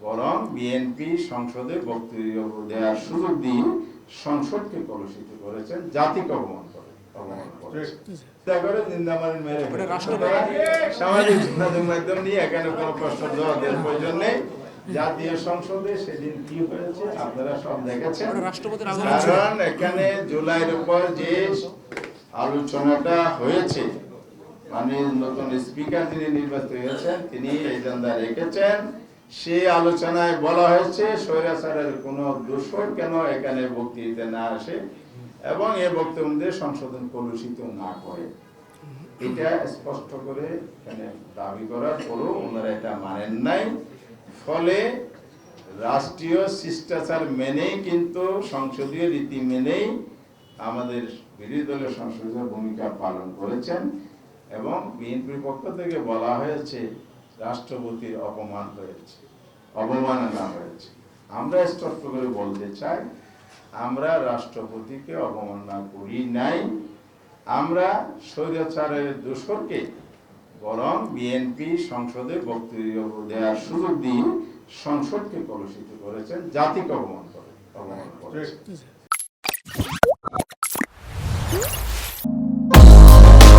বরং বিএনপি সংসদে বক্তব্য দেওয়ার সুযোগ দিয়ে সংসদকে কলুষিত করেছেন, জাতিকে অপমান করেছেন। সামাজিক যোগাযোগ মাধ্যম নিয়ে এখানে কোনো প্রশ্ন জবাব দেওয়ার প্রয়োজন নেই। জাতীয় সংসদে সেদিন কি হয়েছে আপনারা সব দেখেছেন। কারণ এখানে জুলাইয়ের উপর যে আলোচনাটা হয়েছে, মানে নতুন স্পিকার যিনি নির্বাচিত হয়েছেন তিনি এজেন্ডা রেখেছেন। সেই আলোচনায় বলা হয়েছে স্বৈরাচারের কোনো দোষর কেন এখানে বক্তৃতা না আসে এবং এই বক্তব্য সংশোধন কলুষিত না করে, এটা স্পষ্ট করে এখানে দাবি করার পরও ওনারা এটা মানেন নাই। ফলে রাষ্ট্রীয় শিষ্টাচার মেনেই কিন্তু সংসদীয় রীতি মেনেই আমাদের বিরোধী দলের সংসদীয় ভূমিকা পালন করেছেন এবং বিএনপির পক্ষ থেকে বলা হয়েছে রাষ্ট্রপতির অপমান হয়েছে, অবমাননা হয়েছে। আমরা স্পষ্ট করে বলতে চাই, আমরা রাষ্ট্রপতিকে অবমাননা করি নাই। আমরা স্বৈরাচারের দোষরকে বরং বিএনপি সংসদে বক্তব্য দেওয়ার সুযোগ দিয়ে সংসদকে কলুষিত করেছেন, জাতিকে অপমান করেছেন।